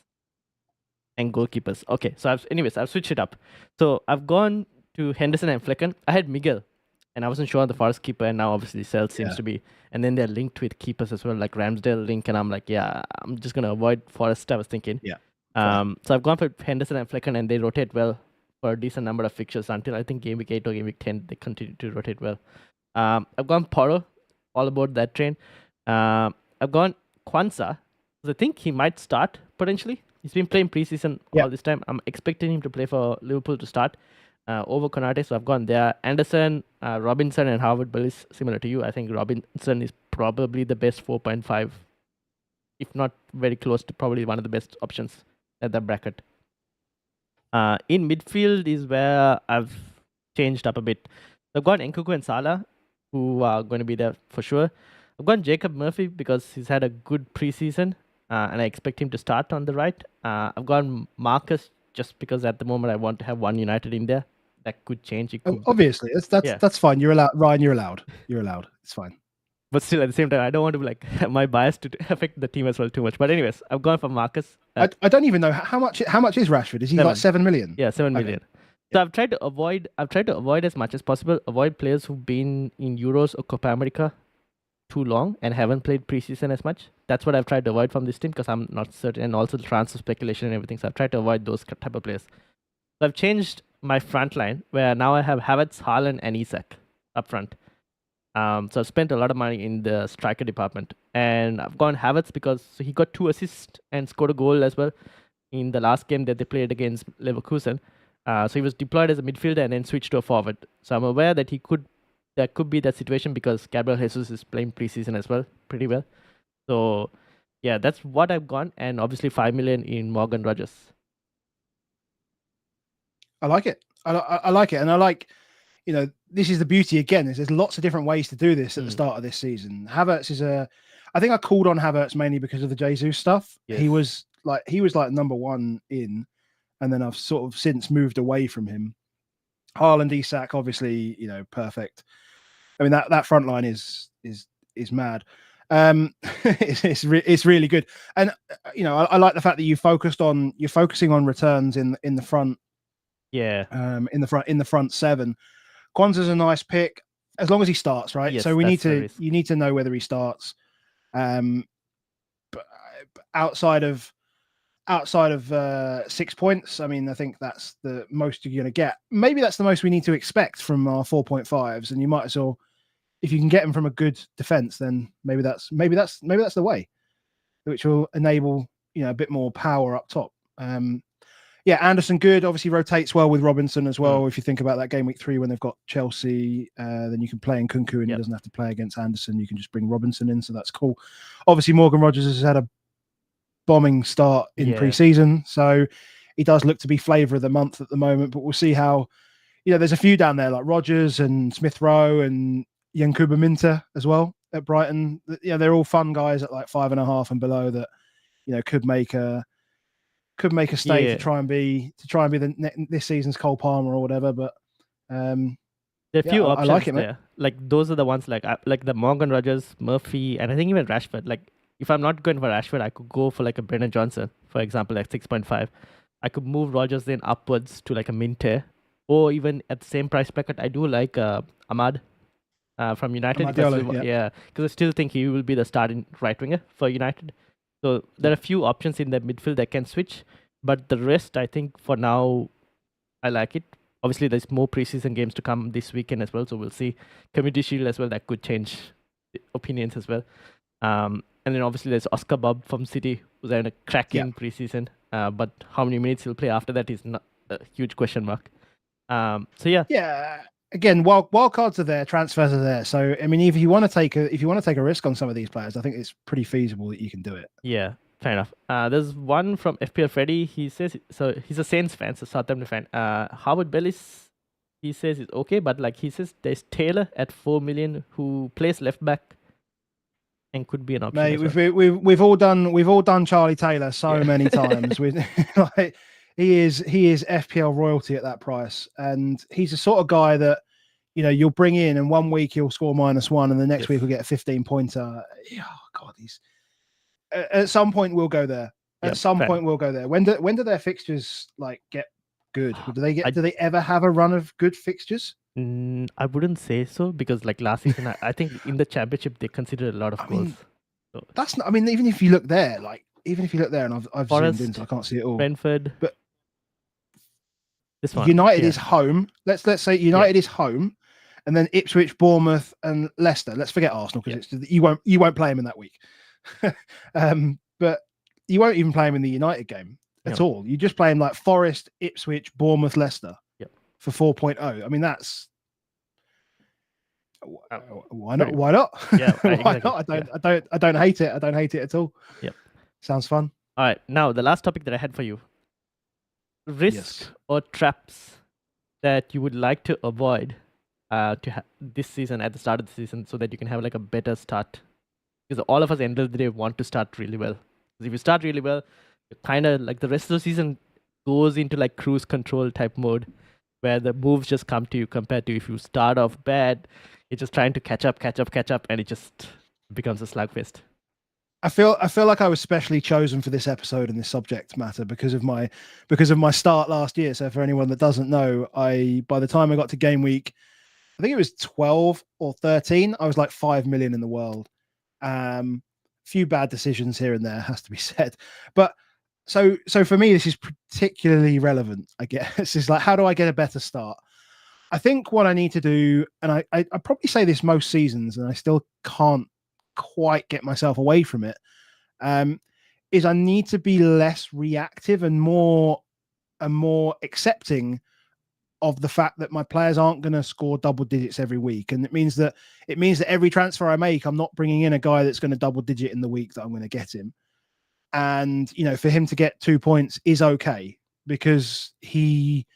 and goalkeepers. Okay, so I've switched it up. So I've gone to Henderson and Flecken. I had Miguel, and I wasn't sure on the Forest keeper, and now obviously Cell seems to be. And then they're linked with keepers as well, like Ramsdale link, and I'm like, yeah, I'm just gonna avoid Forest. I was thinking. Yeah. So I've gone for Henderson and Flecken, and they rotate well for a decent number of fixtures until I think game week 8 or game week 10. They continue to rotate well. I've gone Poro, all about that train. I've gone Kwanzaa, because I think he might start potentially. He's been playing preseason all this time. I'm expecting him to play for Liverpool to start over Konate, so I've gone there. Anderson, Robinson, and Harvard Bell is similar to you. I think Robinson is probably the best 4.5, if not very close to probably one of the best options at that bracket. In midfield is where I've changed up a bit. I've got Nkunku and Salah, who are going to be there for sure. I've got Jacob Murphy because he's had a good preseason, and I expect him to start on the right. I've got Marcus just because at the moment I want to have one United in there. That could change. It could, obviously, that's fine. You're allowed, Ryan. You're allowed. It's fine. But still, at the same time, I don't want to like my bias to affect the team as well too much. But anyways, I've gone for Marcus. I don't even know how much is Rashford. Is he like 7 million? Yeah, 7 million. So I've tried to avoid as much as possible, avoid players who've been in Euros or Copa America too long and haven't played preseason as much. That's what I've tried to avoid from this team because I'm not certain, and also the transfer speculation and everything. So I've tried to avoid those type of players. So I've changed my front line where now I have Havertz, Haaland, and Isak up front. So I've spent a lot of money in the striker department, and I've gone Havertz because he got 2 assists and scored a goal as well in the last game that they played against Leverkusen. So he was deployed as a midfielder and then switched to a forward. So I'm aware that there could be that situation because Gabriel Jesus is playing preseason as well, pretty well. So yeah, that's what I've gone, and obviously 5 million in Morgan Rogers. I like it. I like it, and I like, this is the beauty again. There's lots of different ways to do this at the start of this season. Havertz is I think I called on Havertz mainly because of the Jesus stuff. Yes. He was like number 1 in, and then I've sort of since moved away from him. Haaland, Isak, obviously, perfect. I mean that front line is mad. It's really good, and I like the fact that you're focusing on returns in the front. Yeah. In the front 7. Kwanzaa's a nice pick as long as he starts, right? Yes, so you need to know whether he starts. But outside of 6 points, I mean, I think that's the most you're going to get. Maybe that's the most we need to expect from our 4.5s, and you might as well, if you can get them from a good defense, then maybe that's the way, which will enable a bit more power up top. Yeah, Anderson good. Obviously rotates well with Robinson as well. If you think about that game week 3 when they've got Chelsea, then you can play Nkunku and he doesn't have to play against Anderson. You can just bring Robinson in, so that's cool. Obviously, Morgan Rogers has had a bombing start in pre-season, so he does look to be flavour of the month at the moment. But we'll see how. There's a few down there like Rogers and Smith Rowe and Yankuba Minter as well at Brighton. They're all fun guys at like 5.5 and below that could make a stay to try and be this season's Cole Palmer or whatever. But there are a few options. I like it, there. Like those are the ones like the Morgan Rogers, Murphy, and I think even Rashford. Like if I'm not going for Rashford, I could go for like a Brennan Johnson, for example, like 6.5. I could move Rogers then upwards to like a Minter, or even at the same price bracket, I do like Ahmad from United. Because I still think he will be the starting right winger for United. So there are a few options in the midfield that can switch, but the rest, I think for now, I like it. Obviously, there's more preseason games to come this weekend as well, so we'll see. Community Shield as well, that could change opinions as well. And then obviously there's Oscar Bob from City, who's having a cracking preseason, but how many minutes he'll play after that is not a huge question mark. Yeah. Again, wild cards are there, transfers are there. So I mean, if you want to take a risk on some of these players, I think it's pretty feasible that you can do it. Yeah, Fair enough. There's one from FPL Freddy. He says so. He's a Saints fan, so Southampton fan. Howard Bellis. He says it's okay, but like he says, there's Taylor at 4 million who plays left back and could be an option Mate, as well. we've all done Charlie Taylor so many times. With like, he is FPL royalty at that price, and he's the sort of guy that you'll bring in, and one week he'll score -1, and the next week he'll get a 15-pointer. Oh God, he's at some point we'll go there. At some point we'll go there. When do their fixtures like get good? Do they ever have a run of good fixtures? I wouldn't say so, because like last season, I think in the championship they considered a lot of goals. So that's not. I mean, even if you look there, and I've Forest, zoomed in, so I can't see it all. Brentford, but this one, United is home. Let's say United is home, and then Ipswich, Bournemouth, and Leicester. Let's forget Arsenal, because you won't play him in that week. But you won't even play him in the United game at all. You just play him like Forest, Ipswich, Bournemouth, Leicester for 4.0. I mean, that's why not? Why not? Yeah, why not? I don't hate it. I don't hate it at all. Yep, sounds fun. All right, now the last topic that I had for you: risk or traps that you would like to avoid this season, at the start of the season, so that you can have like a better start. Because all of us, end of the day, want to start really well. Because if you start really well, kind of like the rest of the season goes into like cruise control type mode, where the moves just come to you, compared to if you start off bad, you're just trying to catch up, and it just becomes a slugfest. I feel like I was specially chosen for this episode and this subject matter because of my start last year. So for anyone that doesn't know, by the time I got to game week, I think it was 12 or 13, I was like 5 million in the world. Few bad decisions here and there, has to be said. But so for me, this is particularly relevant, I guess. It's like, how do I get a better start? I think what I need to do, and I probably say this most seasons, and I still can't quite get myself away from it, is I need to be less reactive and more accepting of the fact that my players aren't going to score double digits every week. And it means that every transfer I make, I'm not bringing in a guy that's going to double digit in the week that I'm going to get him. And, for him to get 2 points is okay, because he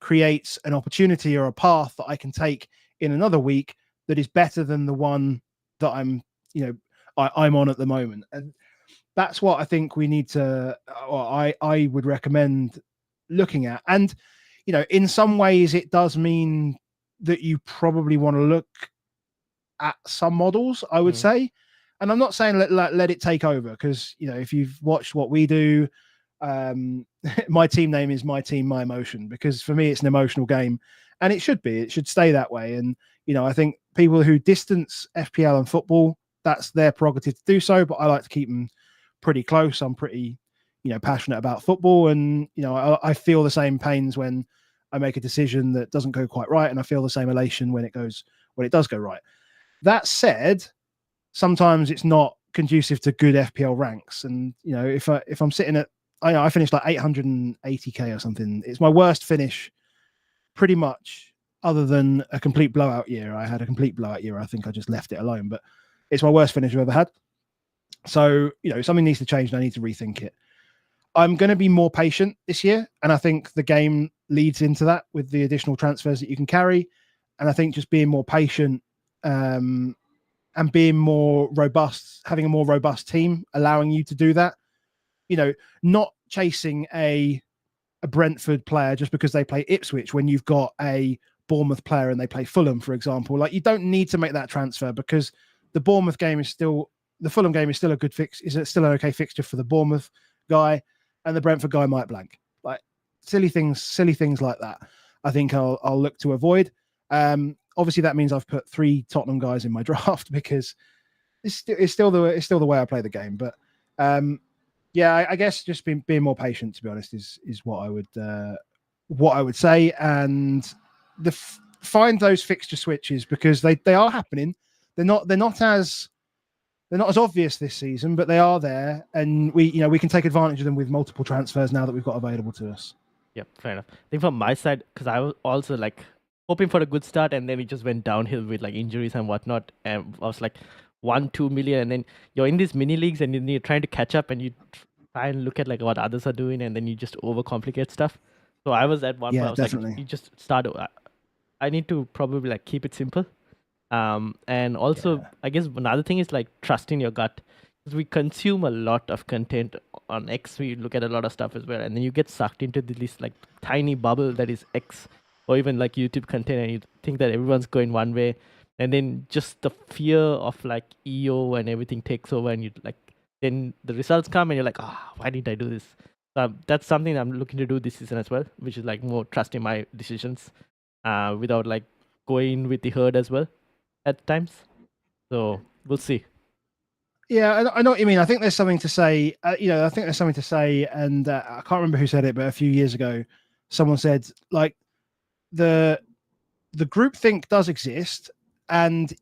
creates an opportunity or a path that I can take in another week that is better than the one that I'm on at the moment. And that's what I think we need to, or I would recommend looking at. And, in some ways it does mean that you probably want to look at some models, I would say. And I'm not saying let it take over, because, if you've watched what we do, my team name is My Team, My Emotion, because for me, it's an emotional game, and it should stay that way. And, I think people who distance FPL and football, that's their prerogative to do so, but I like to keep them pretty close. I'm pretty, passionate about football, and, I feel the same pains when I make a decision that doesn't go quite right, and I feel the same elation when it does go right. That said, sometimes it's not conducive to good FPL ranks. And, if I'm sitting at, I finished like 880k or something. It's my worst finish pretty much, other than a complete blowout year. I had a complete blowout year. I think I just left it alone, but it's my worst finish I've ever had. So, something needs to change, and I need to rethink it. I'm going to be more patient this year, and I think the game leads into that with the additional transfers that you can carry. And I think just being more patient, and being more robust, having a more robust team, allowing you to do that. Not chasing a Brentford player just because they play Ipswich when you've got a Bournemouth player and they play Fulham, for example. Like, you don't need to make that transfer, because the Fulham game is still a good fix. Is it still an okay fixture for the Bournemouth guy, and the Brentford guy might blank. Like, silly things like that, I think I'll look to avoid. Obviously that means I've put 3 Tottenham guys in my draft, because it's still the way I play the game. But I guess just being more patient, to be honest, is what I would say. And find those fixture switches, because they are happening. They're not as obvious this season, but they are there, and we can take advantage of them with multiple transfers now that we've got available to us. Yep, fair enough. I think from my side, because I was also like hoping for a good start, and then it just went downhill with like injuries and whatnot, and I was like, 1-2 million, and then you're in these mini leagues and then you're trying to catch up and you try and look at like what others are doing and then you just overcomplicate stuff. So I was at one point, Yeah, I was like, definitely. you just start. I need to probably like keep it simple. And also, Yeah. I guess another thing is like trusting your gut. Because we consume a lot of content on X, we look at a lot of stuff as well, and then you get sucked into this like tiny bubble that is X, or even like YouTube content, and you think that everyone's going one way, and then just the fear of like EO and everything takes over, and you like then the results come, and you're like, why did I do this? That's something I'm looking to do this season as well, which is like more trusting my decisions, without like going with the herd as well at times. So we'll see. Yeah, I know what you mean. I think there's something to say. I think there's something to say, and I can't remember who said it, but a few years ago, someone said like the groupthink does exist, and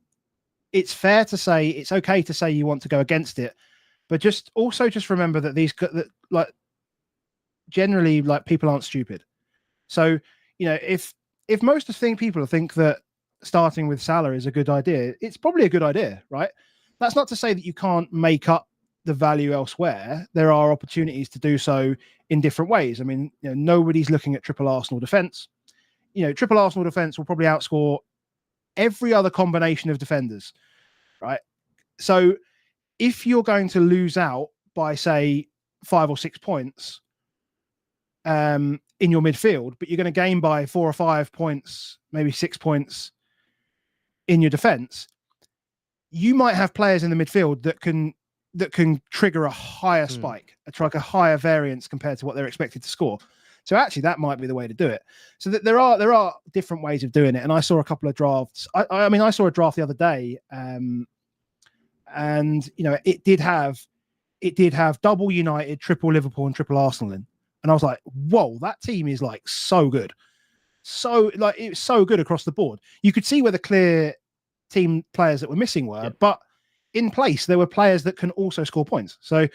it's fair to say it's okay to say you want to go against it, but just remember that like generally like people aren't stupid. So if most of the people think that starting with Salah is a good idea, it's probably a good idea, right? That's not to say that you can't make up the value elsewhere. There are opportunities to do so in different ways. I mean, nobody's looking at triple Arsenal defense. Triple Arsenal defense will probably outscore every other combination of defenders, right? So if you're going to lose out by say 5 or 6 points in your midfield, but you're going to gain by 4 or 5 points, maybe 6 points in your defense, you might have players in the midfield that can trigger a higher spike, a higher variance compared to what they're expected to score. So actually, that might be the way to do it. So that there are different ways of doing it. And I saw a couple of drafts. I mean, I saw a draft the other day, and it did have double United, triple Liverpool, and triple Arsenal in. And I was like, whoa, that team is like so good. So like it's so good across the board. You could see where the clear team players that were missing were, but in place there were players that can also score points. So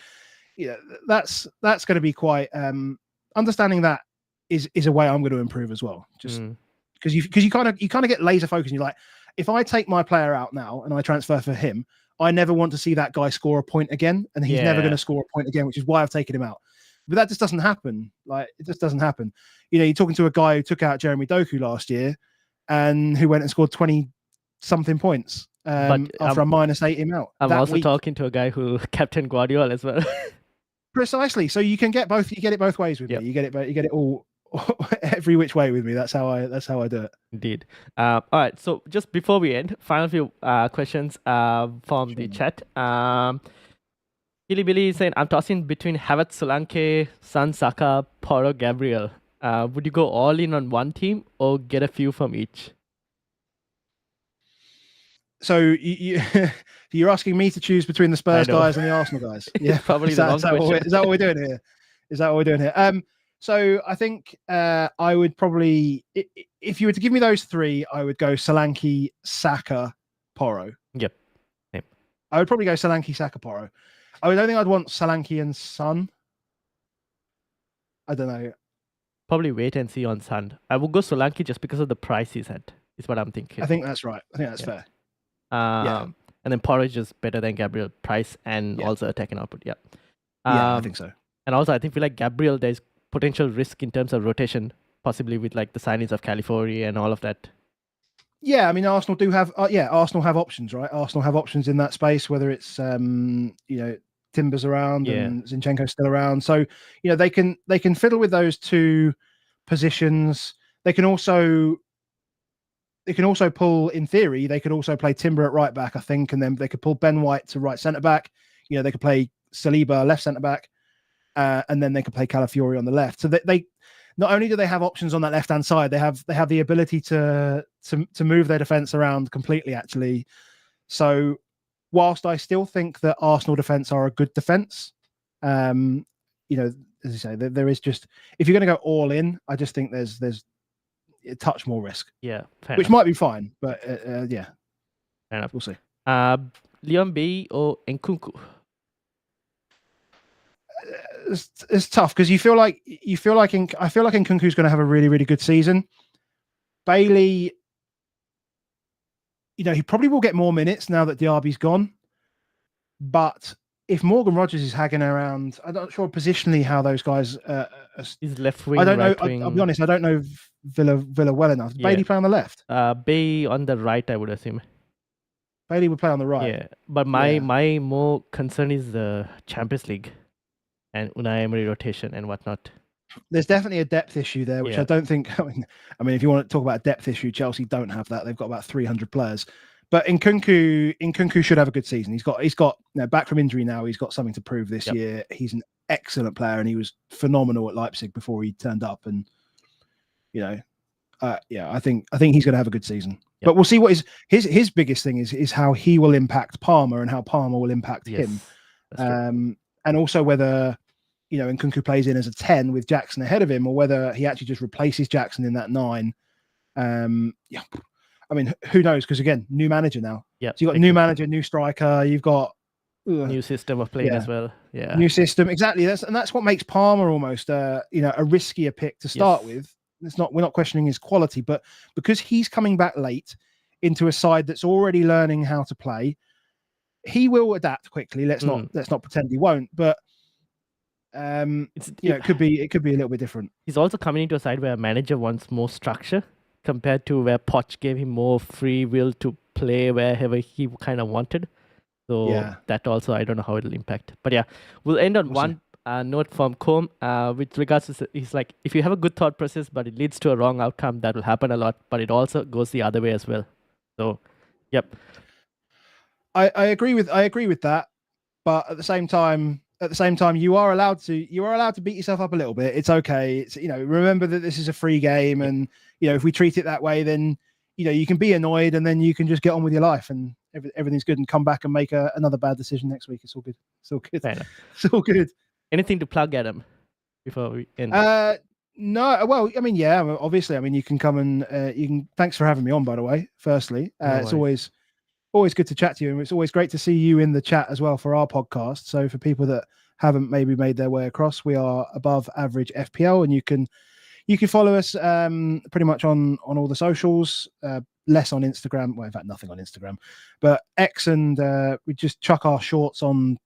that's going to be quite understanding that is a way I'm going to improve as well. Just because you kind of get laser focused. And you're like, if I take my player out now and I transfer for him, I never want to see that guy score a point again, and he's never going to score a point again, which is why I've taken him out. But that just doesn't happen. Like it just doesn't happen. You're talking to a guy who took out Jeremy Doku last year, and who went and scored 20 something points after a -8 him out. I'm also talking to a guy who captained Guardiola as well. Precisely. So you can get both. You get it both ways with me. You get it all every which way with me. That's how I do it. Indeed. All right. So just before we end, final few questions from the chat. Billy Billy is saying, I'm tossing between Havertz, Solanke, Son, Saka, Porro, Gabriel. Would you go all in on one team or get a few from each? So you're asking me to choose between the Spurs guys and the Arsenal guys? Yeah, probably the wrong question. Is that what we're doing here? So I think I would probably, if you were to give me those three, I would go Solanke, Saka, Porro. Yep. I would probably go Solanke, Saka, Porro. I don't think I'd want Solanke and Son. I don't know. Probably wait and see on Son. I would go Solanke just because of the price he's at, is what I'm thinking. I think that's right. I think that's fair. And then Porro is just better than Gabriel, price and also attack and output. I think so. And also, I feel like Gabriel, there's potential risk in terms of rotation, possibly with like the signings of California and all of that. Yeah, I mean, Arsenal do have Arsenal have options, right? Arsenal have options in that space, whether it's Timber's around and Zinchenko's still around. So, they can fiddle with those two positions. They can also pull, in theory, they could also play Timber at right back, I think, and then they could pull Ben White to right centre back. They could play Saliba left centre back, and then they could play Calafiori on the left. So they not only do they have options on that left hand side, they have the ability to move their defense around completely, actually. So whilst I still think that Arsenal defense are a good defense, as you say, there is just, if you're going to go all in, I just think there's a touch more risk. Yeah, which might be fine, but fair enough. We'll see. Leon Bailey or Nkunku? It's tough because I feel like Nkunku's going to have a really, really good season. Bailey, he probably will get more minutes now that Diaby's gone. But if Morgan Rogers is hanging around, I'm not sure positionally how those guys. He's left wing, I don't know. right wing. I'll be honest. I don't know Villa well enough. Yeah. Bailey play on the left. Bay on the right, I would assume. Bailey would play on the right. Yeah, but my more concern is the Champions League and Unai Emery rotation and whatnot. There's definitely a depth issue there, which I don't think. I mean, if you want to talk about a depth issue, Chelsea don't have that. They've got about 300 players. But Nkunku should have a good season. He's got back from injury now. He's got something to prove this year. He's an excellent player, and he was phenomenal at Leipzig before he turned up. And I think he's going to have a good season. But we'll see what his biggest thing is how he will impact Palmer and how Palmer will impact him. And also whether Nkunku plays in as a 10 with Jackson ahead of him, or whether he actually just replaces Jackson in that 9. I mean, who knows? Because again, new manager now. Yeah. So you've got new manager, new striker. You've got new system of playing as well. Yeah. New system. Exactly. That's what makes Palmer almost a riskier pick to start with. We're not questioning his quality, but because he's coming back late into a side that's already learning how to play, he will adapt quickly. Let's not pretend he won't. But it could be a little bit different. He's also coming into a side where a manager wants more structure compared to where Poch gave him more free will to play wherever he kind of wanted. So that also, I don't know how it'll impact. But yeah, we'll end on one note from Com, with regards to, he's like, if you have a good thought process, but it leads to a wrong outcome, that will happen a lot, but it also goes the other way as well. So, yep. I agree with that, but at the same time, you are allowed to beat yourself up a little bit. It's okay. It's remember that this is a free game, and if we treat it that way, then you can be annoyed, and then you can just get on with your life, and everything's good, and come back and make another bad decision next week. It's all good. It's all good. It's all good. Anything to plug, Adam, before we end? No. Well, I mean, obviously, I mean, you can come and thanks for having me on, by the way. Firstly, it's always good to chat to you, and it's always great to see you in the chat as well for our podcast. So for people that haven't maybe made their way across, we are Above Average FPL, and you can follow us pretty much on all the socials. Less on Instagram. Well, in fact, nothing on Instagram, but X, and we just chuck our shorts on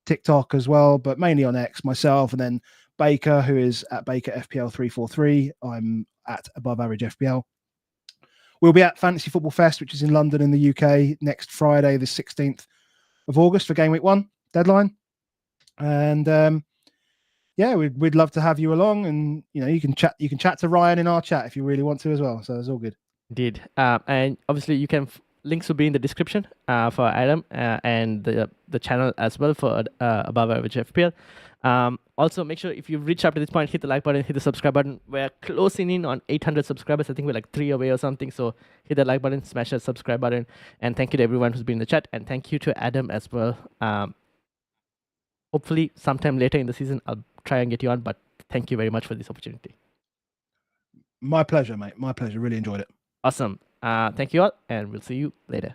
TikTok as well, but mainly on X. Myself, and then Baker, who is at Baker FPL 343. I'm at Above Average FPL. We'll be at Fantasy Football Fest, which is in London in the UK, next Friday, the 16th of August for Game Week 1 deadline. And we'd love to have you along, and you can chat to Ryan in our chat if you really want to as well. So it's all good. Indeed. And obviously you can links will be in the description for Adam and the channel as well for Above Average FPL. Also, make sure if you've reached up to this point, hit the like button, hit the subscribe button. We're closing in on 800 subscribers. I think we're like 3 away or something. So hit the like button, smash that subscribe button. And thank you to everyone who's been in the chat. And thank you to Adam as well. Hopefully, sometime later in the season, I'll try and get you on. But thank you very much for this opportunity. My pleasure, mate. My pleasure. Really enjoyed it. Awesome. Thank you all, and we'll see you later.